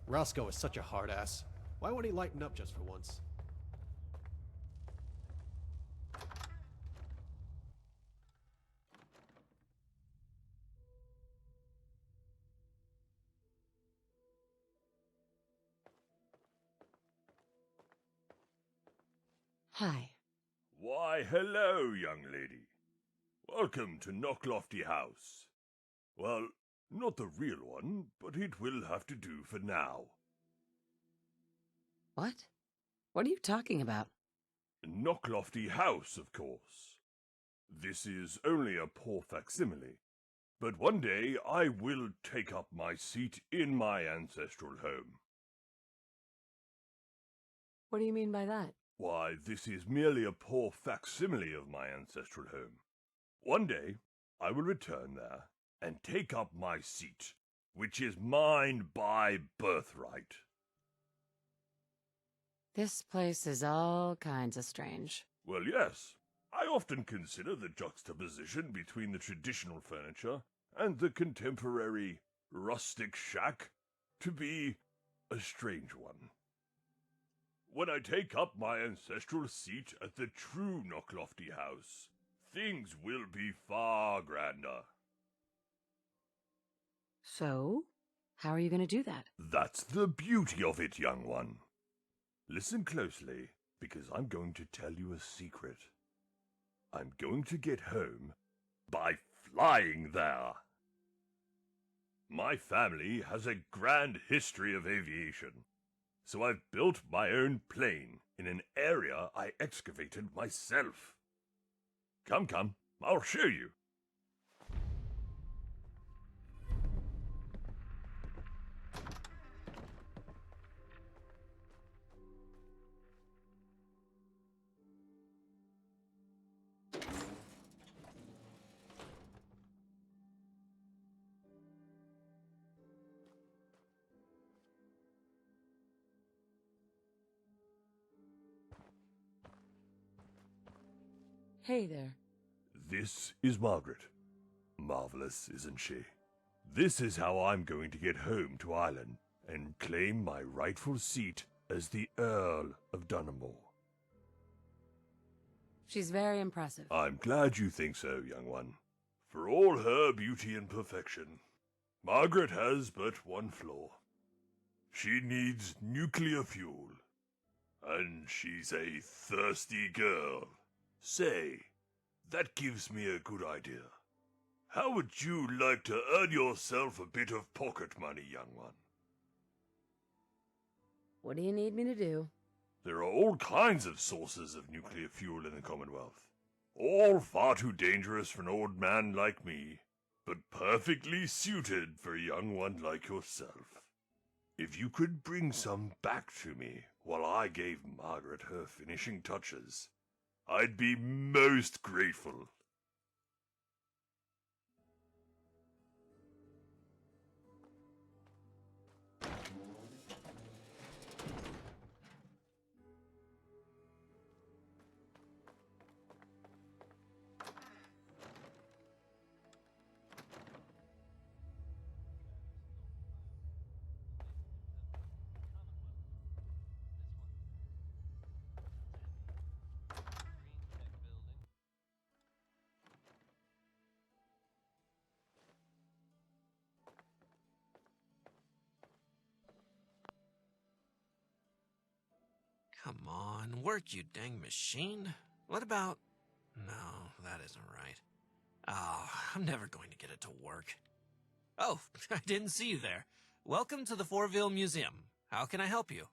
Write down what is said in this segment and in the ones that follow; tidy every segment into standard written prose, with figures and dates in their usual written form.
Roscoe is such a hard ass. Why won't he lighten up just for once? Hi. Why, hello, young lady. Welcome to Knocklofty House. Well, not the real one, but it will have to do for now. What? What are you talking about? Knocklofty House, of course. This is only a poor facsimile, but one day I will take up my seat in my ancestral home. What do you mean by that? Why, this is merely a poor facsimile of my ancestral home. One day, I will return there and take up my seat, which is mine by birthright. This place is all kinds of strange. Well, yes. I often consider the juxtaposition between the traditional furniture and the contemporary rustic shack to be a strange one. When I take up my ancestral seat at the true Knocklofty House, things will be far grander. So, how are you going to do that? That's the beauty of it, young one. Listen closely, because I'm going to tell you a secret. I'm going to get home by flying there. My family has a grand history of aviation, so I've built my own plane in an area I excavated myself. Come, I'll show you. Hey there. This is Margaret. Marvelous, isn't she? This is how I'm going to get home to Ireland and claim my rightful seat as the Earl of Dunamore. She's very impressive. I'm glad you think so, young one. For all her beauty and perfection, Margaret has but one flaw. She needs nuclear fuel. And she's a thirsty girl. Say, that gives me a good idea. How would you like to earn yourself a bit of pocket money, young one? What do you need me to do? There are all kinds of sources of nuclear fuel in the Commonwealth. All far too dangerous for an old man like me, but perfectly suited for a young one like yourself. If you could bring some back to me while I gave Margaret her finishing touches, I'd be most grateful. Come on, work, you dang machine. What about... No, that isn't right. Oh, I'm never going to get it to work. Oh, I didn't see you there. Welcome to the Fo4-BE Museum. How can I help you?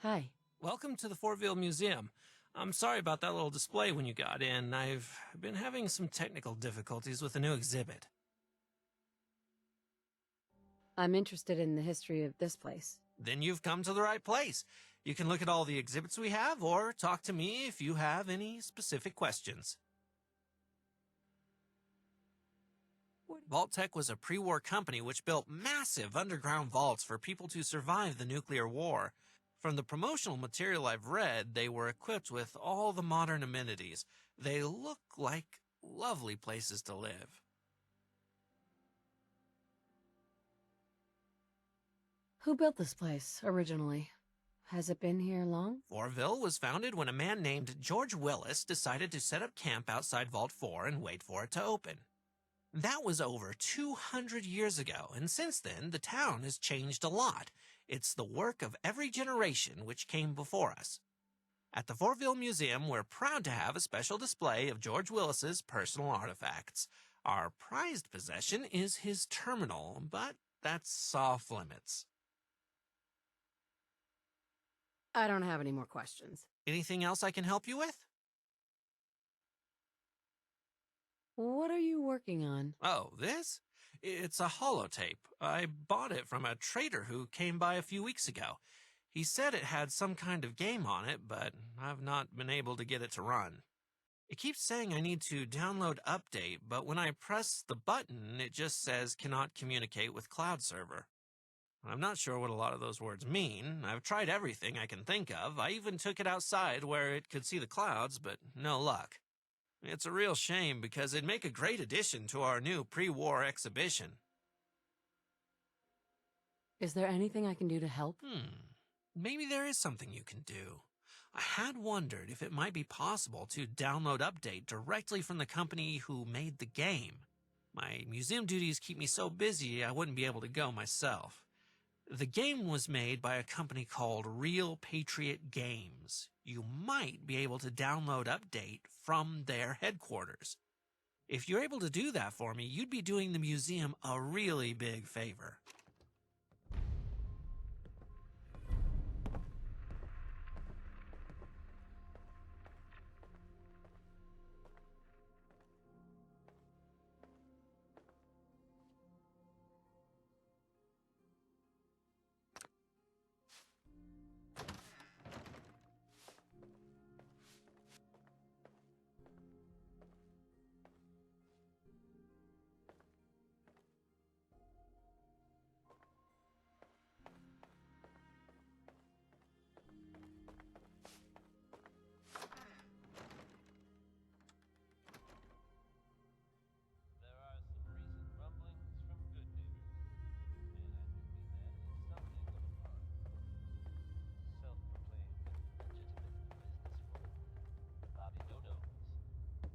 Hi. Welcome to the Fo4-BE Museum. I'm sorry about that little display when you got in. I've been having some technical difficulties with the new exhibit. I'm interested in the history of this place. Then you've come to the right place. You can look at all the exhibits we have, or talk to me if you have any specific questions. Vault-Tec was a pre-war company which built massive underground vaults for people to survive the nuclear war. From the promotional material I've read, they were equipped with all the modern amenities. They look like lovely places to live. Who built this place, originally? Has it been here long? Fo4-BE was founded when a man named George Willis decided to set up camp outside Vault 4 and wait for it to open. That was over 200 years ago, and since then, the town has changed a lot. It's the work of every generation which came before us. At the Fo4-BE Museum, we're proud to have a special display of George Willis's personal artifacts. Our prized possession is his terminal, but that's off limits. I don't have any more questions. Anything else I can help you with? What are you working on? Oh, this? It's a holotape. I bought it from a trader who came by a few weeks ago. He said it had some kind of game on it, but I've not been able to get it to run. It keeps saying I need to download update, but when I press the button, it just says cannot communicate with cloud server. I'm not sure what a lot of those words mean. I've tried everything I can think of. I even took it outside where it could see the clouds, but no luck. It's a real shame because it'd make a great addition to our new pre-war exhibition. Is there anything I can do to help? Maybe there is something you can do. I had wondered if it might be possible to download update directly from the company who made the game. My museum duties keep me so busy I wouldn't be able to go myself. The game was made by a company called Real Patriot Games. You might be able to download update from their headquarters. If you're able to do that for me, you'd be doing the museum a really big favor.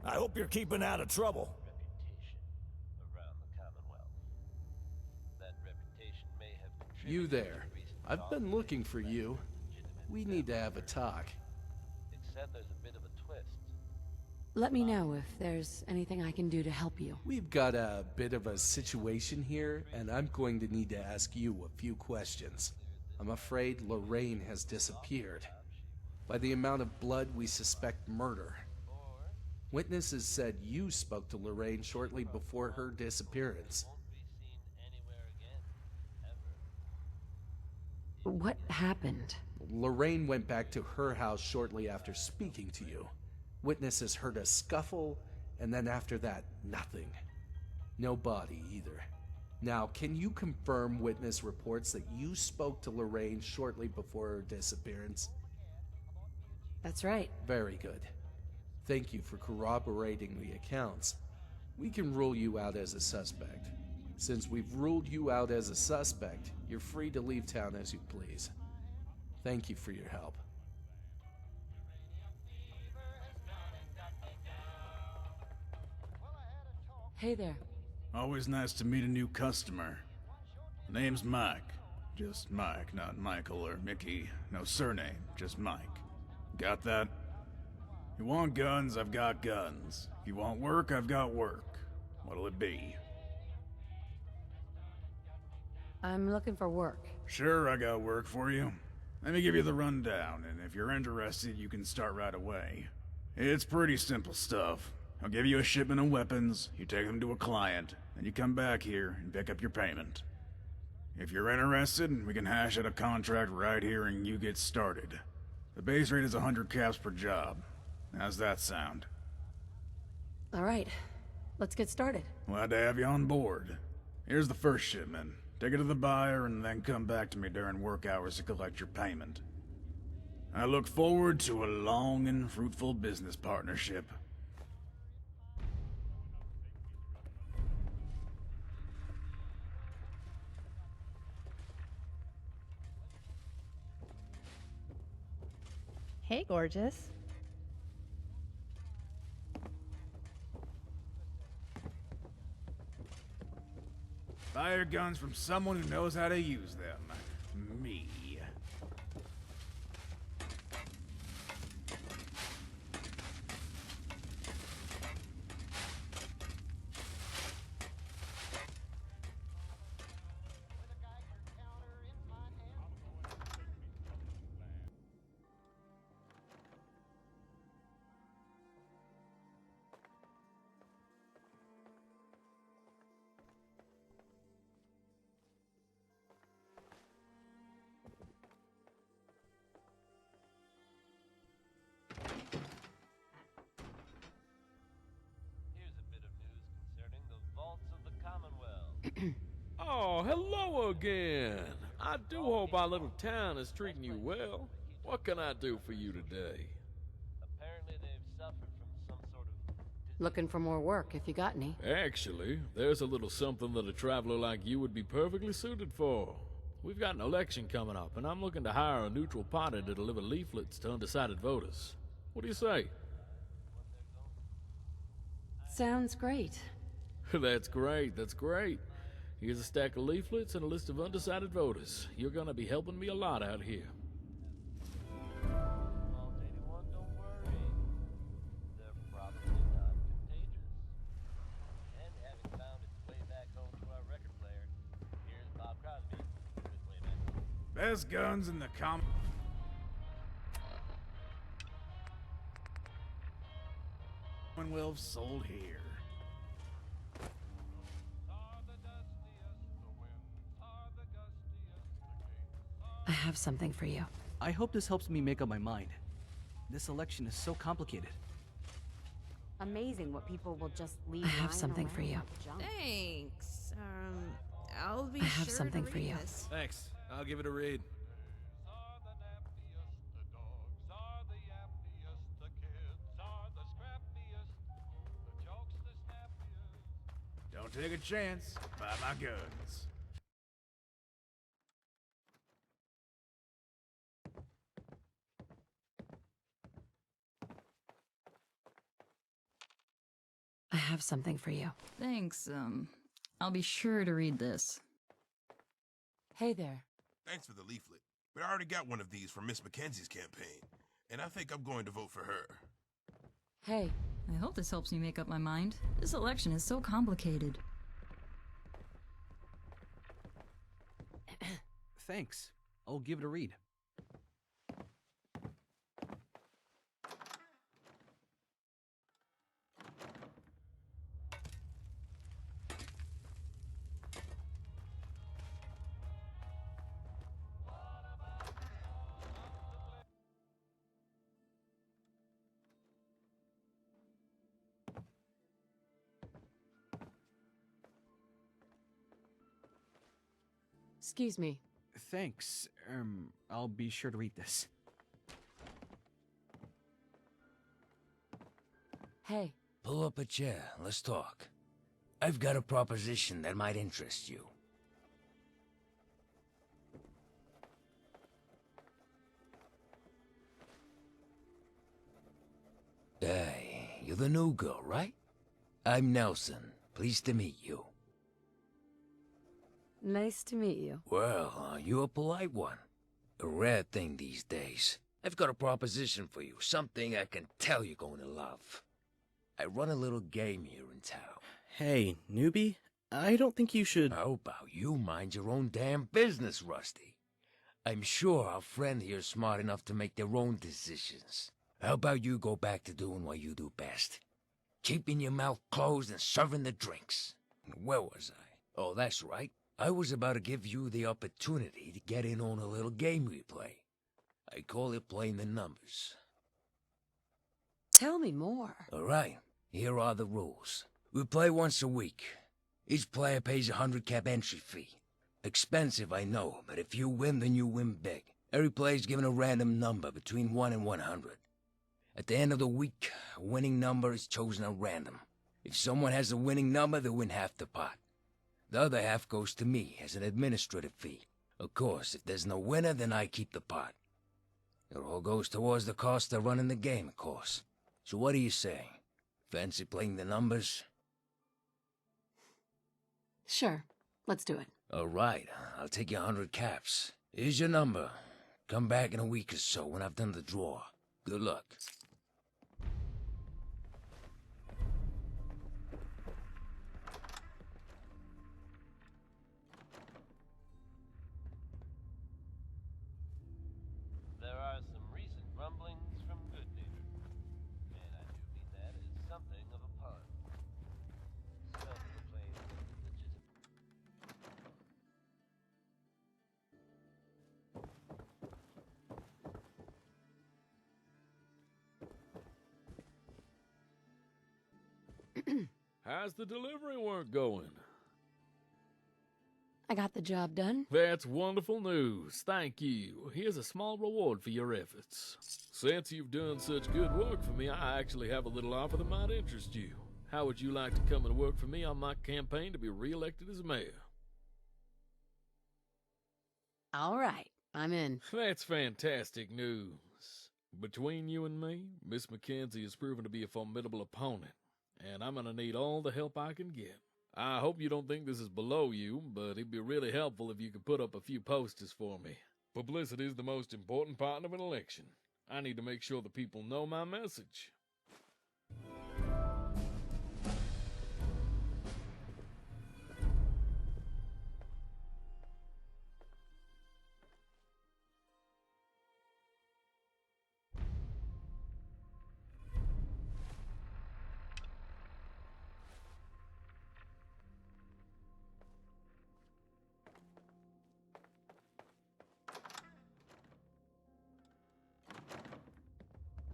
I hope you're keeping out of trouble. Reputation around the Commonwealth. That reputation may have You contributed there. to recent I've been looking for you. We need to have a talk. Except there's a bit of a twist. Let me know if there's anything I can do to help you. We've got a bit of a situation here, and I'm going to need to ask you a few questions. I'm afraid Lorraine has disappeared. By the amount of blood, we suspect murder. Witnesses said you spoke to Lorraine shortly before her disappearance. Won't be seen anywhere again, ever. What happened? Lorraine went back to her house shortly after speaking to you. Witnesses heard a scuffle, and then after that, nothing. No body either. Now, can you confirm witness reports that you spoke to Lorraine shortly before her disappearance? That's right. Very good. Thank you for corroborating the accounts. We can rule you out as a suspect. Since we've ruled you out as a suspect, you're free to leave town as you please. Thank you for your help. Hey there. Always nice to meet a new customer. Name's Mike. Just Mike, not Michael or Mickey. No surname, just Mike. Got that? You want guns, I've got guns. You want work, I've got work. What'll it be? I'm looking for work. Sure, I got work for you. Let me give you the rundown, and if you're interested, you can start right away. It's pretty simple stuff. I'll give you a shipment of weapons, you take them to a client, then you come back here and pick up your payment. If you're interested, we can hash out a contract right here and you get started. The base rate is 100 caps per job. How's that sound? All right, let's get started. Glad to have you on board. Here's the first shipment. Take it to the buyer and then come back to me during work hours to collect your payment. I look forward to a long and fruitful business partnership. Hey, gorgeous. Fire guns from someone who knows how to use them. Me. Here's a bit of news concerning the vaults of the Commonwealth. Oh, hello again. I do hope our little town is treating you well. What can I do for you today? Apparently they've suffered from some sort of Looking for more work, if you got any. Actually, there's a little something that a traveler like you would be perfectly suited for. We've got an election coming up, and I'm looking to hire a neutral party to deliver leaflets to undecided voters. What do you say? Sounds great. That's great, that's great. Here's a stack of leaflets and a list of undecided voters. You're gonna be helping me a lot out here. Vault 81, don't worry. They're probably not contagious. And having found its way back home to our record player, here's Bob Crosby with playback. Best guns in the Commonwealth sold here. I have something for you. I hope this helps me make up my mind. This election is so complicated. Amazing what people will just leave. I have lying something around for you. like junk. Thanks. I'll be I have sure something to for read you. this. Thanks. I'll give it a read. Don't take a chance. Buy my guns. I have something for you. Thanks, I'll be sure to read this. Hey there. Thanks for the leaflet, but I already got one of these from Miss Mackenzie's campaign, and I think I'm going to vote for her. Hey. I hope this helps me make up my mind. This election is so complicated. Thanks. I'll give it a read. Excuse me. Thanks. I'll be sure to read this. Hey. Pull up a chair. Let's talk. I've got a proposition that might interest you. Hey, you're the new girl, right? I'm Nelson. Pleased to meet you. Nice to meet you. Well, you're a polite one. A rare thing these days. I've got a proposition for you, something I can tell you're going to love. I run a little game here in town. Hey, newbie, I don't think you should... How about you mind your own damn business, Rusty? I'm sure our friend here's smart enough to make their own decisions. How about you go back to doing what you do best? Keeping your mouth closed and serving the drinks. Where was I? Oh, that's right. I was about to give you the opportunity to get in on a little game we play. I call it playing the numbers. Tell me more. All right, here are the rules. We play once a week. Each player pays a 100 cap entry fee. Expensive, I know, but if you win, then you win big. Every player is given a random number between 1 and 100. At the end of the week, a winning number is chosen at random. If someone has a winning number, they win half the pot. The other half goes to me as an administrative fee. Of course, if there's no winner, then I keep the pot. It all goes towards the cost of running the game, of course. So what do you say? Fancy playing the numbers? Sure. Let's do it. All right, I'll take you 100 caps. Here's your number. Come back in a week or so when I've done the draw. Good luck. There are some recent rumblings from Good Neighbor, and I do mean that as something of a pun. Self-proclaimed legitimate. How's the delivery work going? I got the job done. That's wonderful news. Thank you. Here's a small reward for your efforts. Since you've done such good work for me, I actually have a little offer that might interest you. How would you like to come and work for me on my campaign to be re-elected as mayor? All right. I'm in. That's fantastic news. Between you and me, Miss Mackenzie has proven to be a formidable opponent, and I'm gonna need all the help I can get. I hope you don't think this is below you, but it'd be really helpful if you could put up a few posters for me. Publicity is the most important part of an election. I need to make sure the people know my message.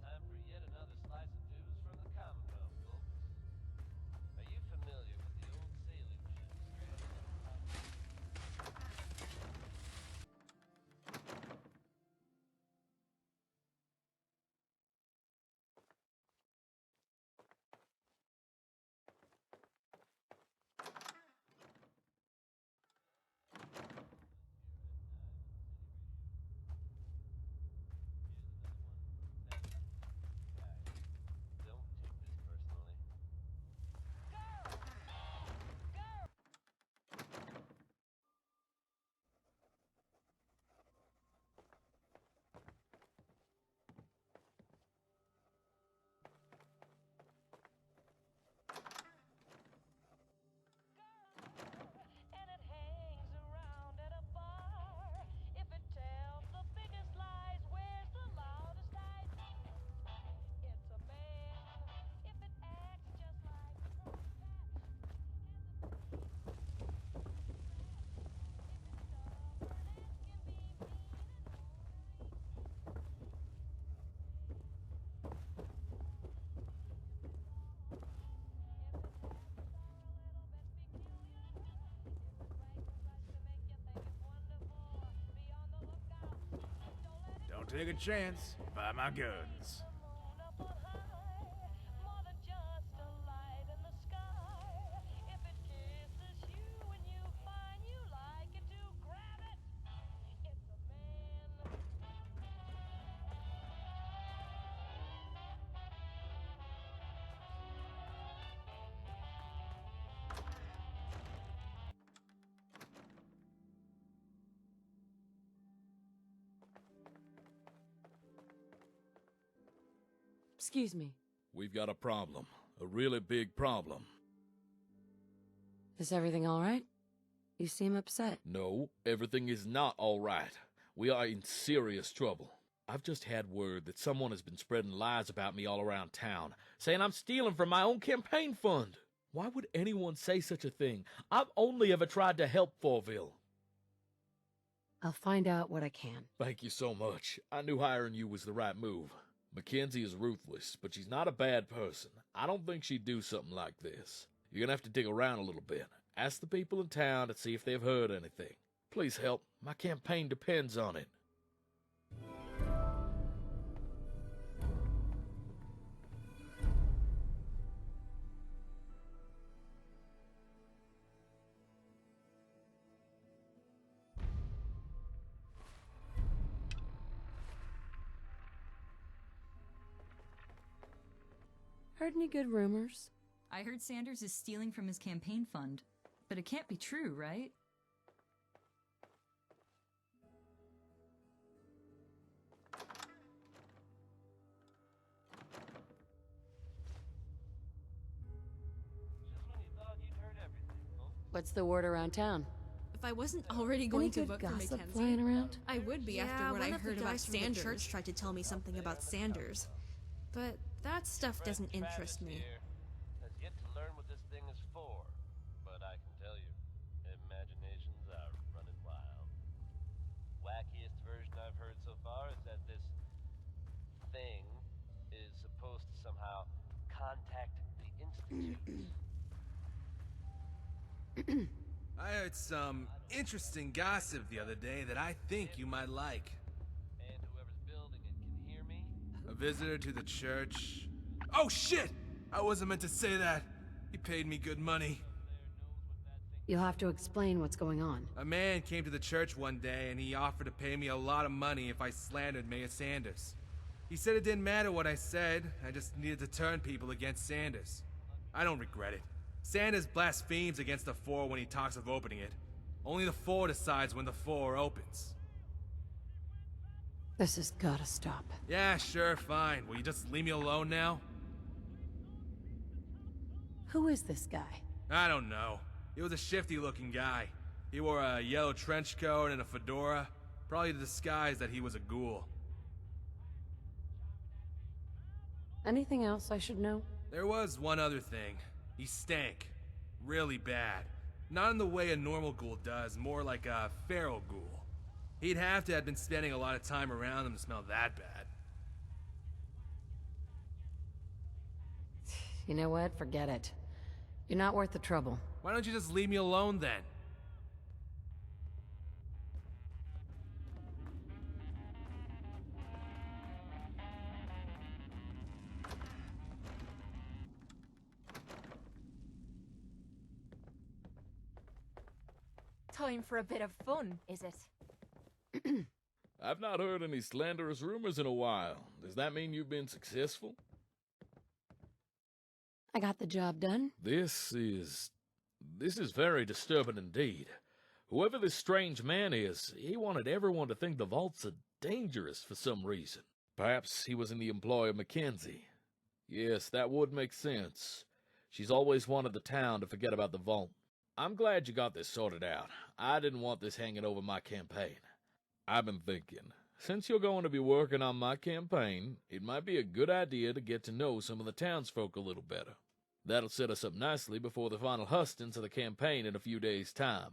Time for yet another slice of news from the Commonwealth, folks. Are you familiar with the old sailing ship stranded in Don't take this personally. And it hangs around at a bar. If it tells the biggest lies, where's the loudest eyes? It's a man. If it acts just like a Don't take a chance. Buy my guns. more than just a light in the sky. If it kisses you and you find you like it, to grab it. It's a man. Excuse me. We've got a problem. A really big problem. Is everything all right? You seem upset. No, everything is not all right. We are in serious trouble. I've just had word that someone has been spreading lies about me all around town, saying I'm stealing from my own campaign fund. Why would anyone say such a thing? I've only ever tried to help Forville. I'll find out what I can. Thank you so much. I knew hiring you was the right move. Mackenzie is ruthless, but she's not a bad person. I don't think she'd do something like this. You're gonna have to dig around a little bit. Ask the people in town to see if they've heard anything. Please help. My campaign depends on it. Heard any good rumors? I heard Sanders is stealing from his campaign fund. But it can't be true, right? What's the word around town? If I wasn't already going Any to good vote for gossip Mackenzie, flying around? I would be Yeah, after what one I of the heard about guys from the Sanders. church tried to tell me something about Sanders. But that stuff doesn't interest me. Has yet to learn what this thing is for, but I can tell you, imaginations are running wild. Wackiest version I've heard so far is that this thing is supposed to somehow contact the Institute. I heard some interesting gossip the other day that I think you might like. And whoever's building it can hear me. A visitor to the church. Oh shit! I wasn't meant to say that. He paid me good money. You'll have to explain what's going on. A man came to the church one day and he offered to pay me a lot of money if I slandered Mayor Sanders. He said it didn't matter what I said, I just needed to turn people against Sanders. I don't regret it. Sanders blasphemes against the Four when he talks of opening it. Only the Four decides when the Four opens. This has gotta stop. Yeah, sure, fine. Will you just leave me alone now? Who is this guy? I don't know. He was a shifty-looking guy. He wore a yellow trench coat and a fedora, probably to disguise that he was a ghoul. Anything else I should know? There was one other thing. He stank. Really bad. Not in the way a normal ghoul does, more like a feral ghoul. He'd have to have been spending a lot of time around them to smell that bad. You know what? Forget it. You're not worth the trouble. Why don't you just leave me alone then? Time for a bit of fun, is it? I've not heard any slanderous rumors in a while. Does that mean you've been successful? I got the job done. This is very disturbing indeed. Whoever this strange man is, he wanted everyone to think the vaults are dangerous for some reason. Perhaps he was in the employ of Mackenzie. Yes, that would make sense. She's always wanted the town to forget about the vault. I'm glad you got this sorted out. I didn't want this hanging over my campaign. I've been thinking, since you're going to be working on my campaign, it might be a good idea to get to know some of the townsfolk a little better. That'll set us up nicely before the final hustings of the campaign in a few days' time.